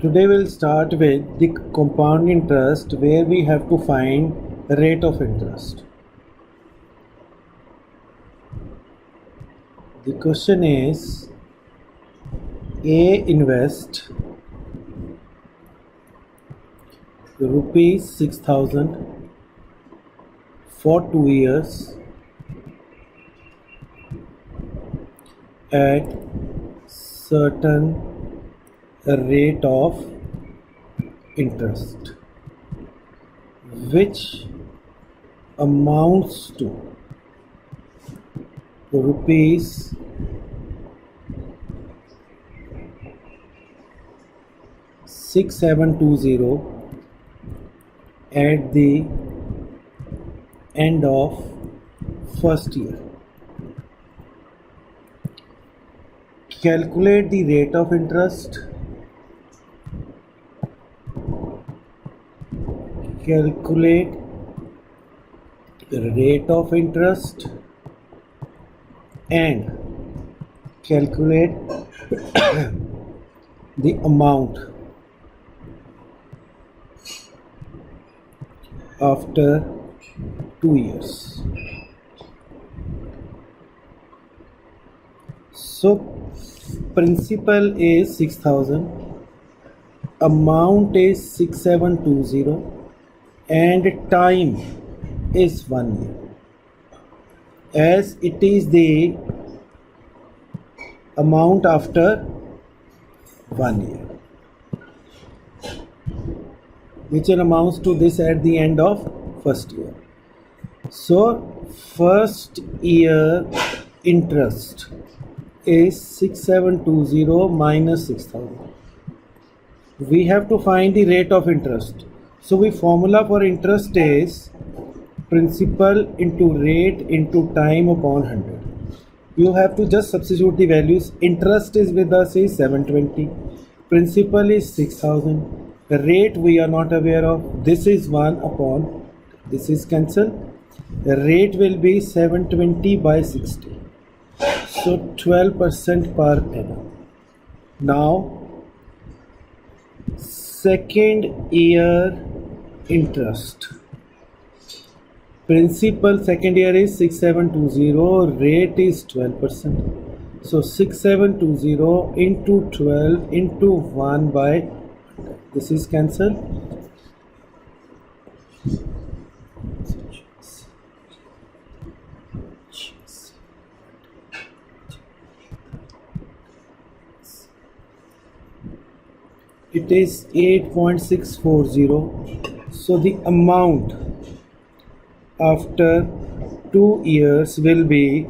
Today we'll start with the compound interest where we have to find rate of interest. The question is A invest rupees 6,000 for 2 years at certain rate of interest which amounts to rupees 6720 at the end of first year. Calculate the rate of interest. Calculate the rate of interest and calculate the amount after 2 years. So principal is 6,000, amount is 6720 and time is 1 year. As it is the amount after 1 year, which amounts to this at the end of first year. So first year interest is 6720 minus 6,000. We have to find the rate of interest. So the formula for interest is principal into rate into time upon 100. You have to just substitute the values. Interest is with us is 720, principal is 6,000, the rate we are not aware of, this is 1 upon, this is cancelled, the rate will be 720 by 60, so 12% per annum. Now second year interest, principal second year is 6720, rate is 12%. So 6720 into 12 into 1 by 100. This is cancelled. It is 8.640. So the amount after 2 years will be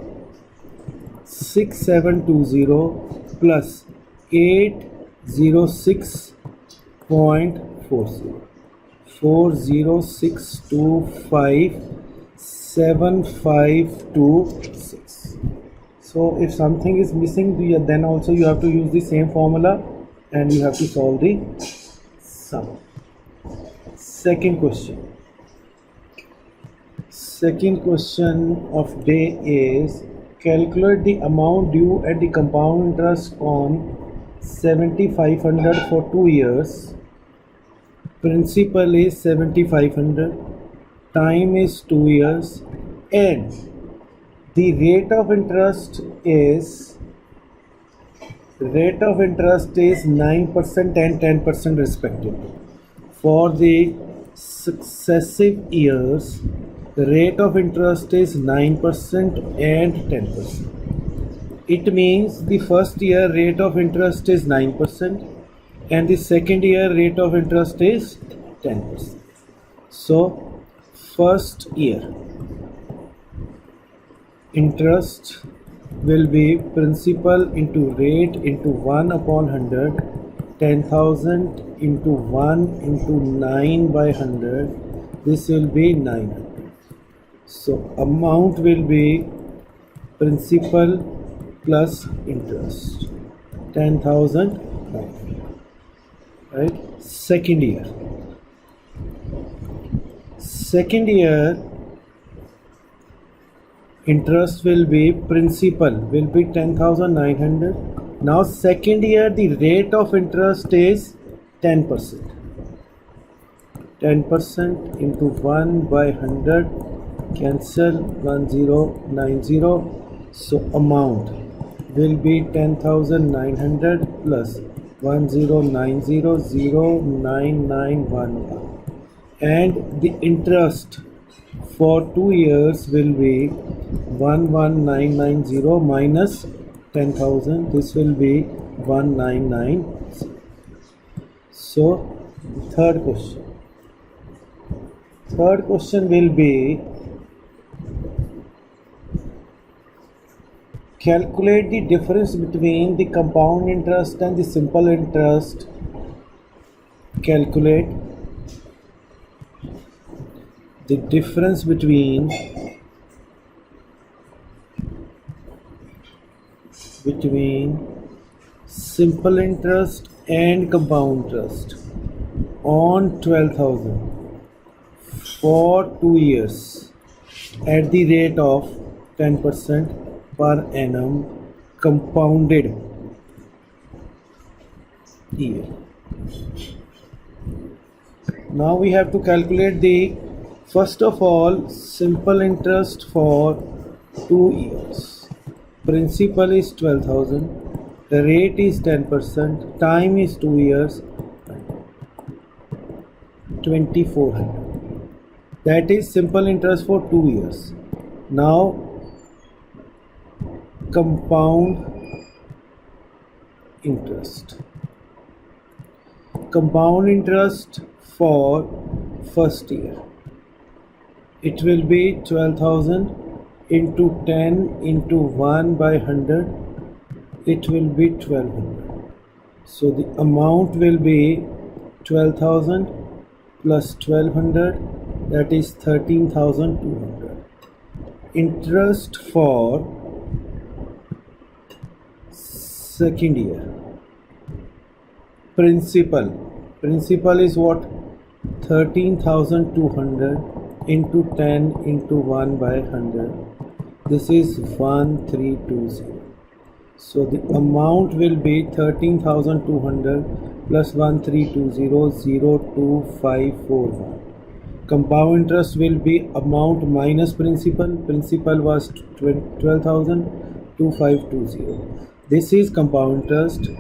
6720 plus 806.40, 406257526. So if something is missing, then also you have to use the same formula and you have to solve the sum. Second question. Second question of day is calculate the amount due at the compound interest on 7,500 for 2 years. Principal is 7,500, time is 2 years, and the rate of interest is 9% and 10% respectively. For the successive years, the rate of interest is 9% and 10%. It means the first year rate of interest is 9% and the second year rate of interest is 10%. So first year interest will be principal into rate into 1 upon 100, 10,000 into 1 into 9 by 100, this will be 900. So amount will be principal plus interest, 10,000, right? Second year interest will be principal will be 10,900. Now second year the rate of interest is 10%. 10% into 1 by 100, cancel 1090. So amount will be 10,900 plus 1090,09911, and the interest for 2 years will be 11990 minus 10,000. This will be 1990. So third question. Third question will be, calculate the difference between the compound interest and the simple interest. Calculate the difference between simple interest and compound interest on 12,000 for 2 years at the rate of 10% per annum compounded year. Now we have to calculate the, first of all, simple interest for 2 years. Principal is 12,000, the rate is 10%, time is 2 years, 2400. That is simple interest for 2 years. Now compound interest. Compound interest for first year. It will be 12,000 into 10 into 1 by 100. It will be 1200. So the amount will be 12,000 plus 1200, that is 13,200. Interest for second year. Principal is what? 13,200 into 10 into 1 by 100. This is 1320. So the amount will be 13,200 plus 1320, 02541. Compound interest will be amount minus principal. Principal was 12,000, 2520. This is compound interest.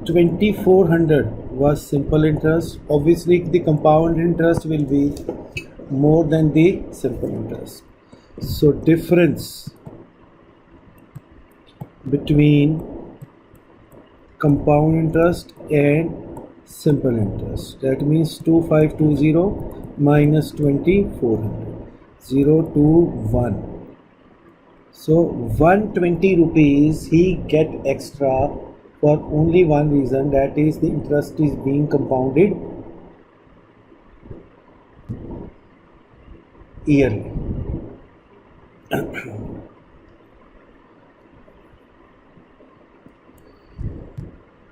2400 was simple interest. Obviously the compound interest will be more than the simple interest. So difference between compound interest and simple interest, that means 2520 minus 2400, 021. So 120 rupees he get extra for only one reason, that is the interest is being compounded yearly.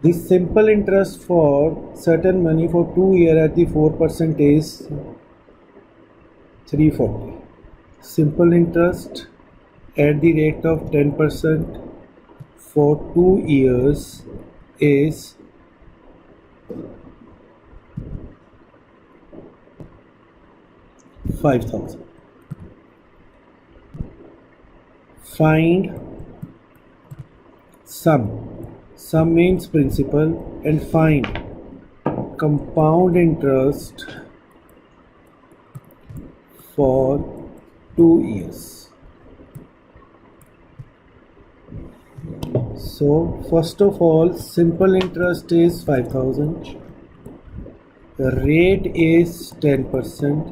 The simple interest for certain money for 2 years at the 4% is 340. Simple interest at the rate of 10% for 2 years is 5,000. Find sum. Sum means principal, and find compound interest for 2 years. So first of all, simple interest is 5,000. The rate is 10%.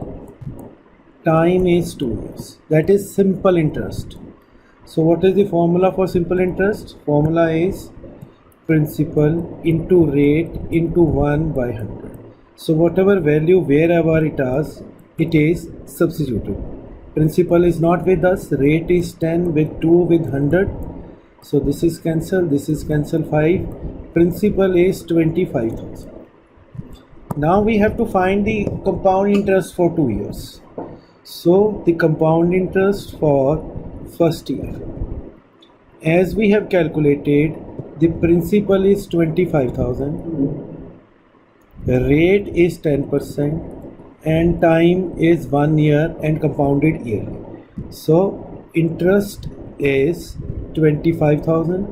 Time is 2 years. That is simple interest. So what is the formula for simple interest? Formula is principal into rate into 1 by 100. So whatever value wherever it is substituted. Principal is not with us, rate is 10 with 2 with 100. So this is cancelled, this is cancelled 5. Principal is 25,000. Now we have to find the compound interest for 2 years. So the compound interest for first year, as we have calculated, the principal is 25,000 rate is 10% and time is 1 year and compounded yearly. So interest is 25,000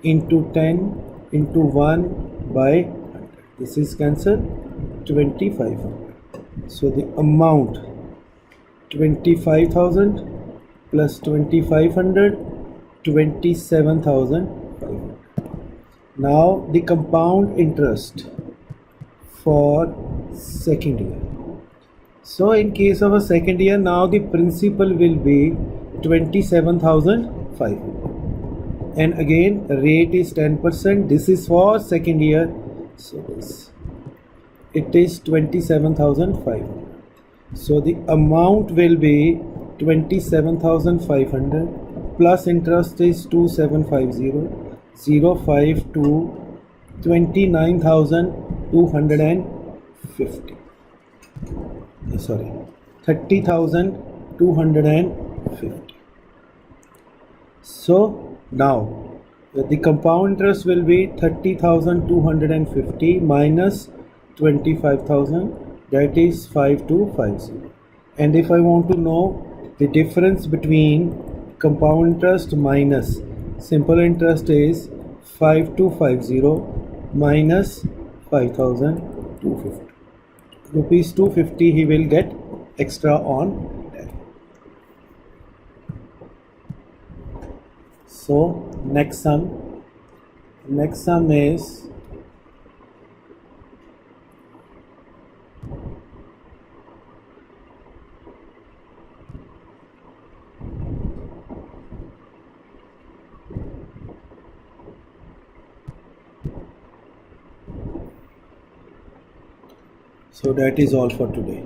into 10 into 1 by 100. This is cancelled, 2500. So the amount 25,000 plus 2500, 27,500. Now the compound interest for second year. So in case of a second year, now the principal will be 27,500 and again rate is 10%. This is for second year, so this it is 27,500. So the amount will be 27,500 plus interest is 2750, 052, 29,250. Sorry, 30,250. So now the compound interest will be 30,250 minus 25,000, that is 5250. And if I want to know the difference between compound interest minus simple interest is 5250 minus 5,250. Rupees 250 he will get extra on that. So next sum is so that is all for today.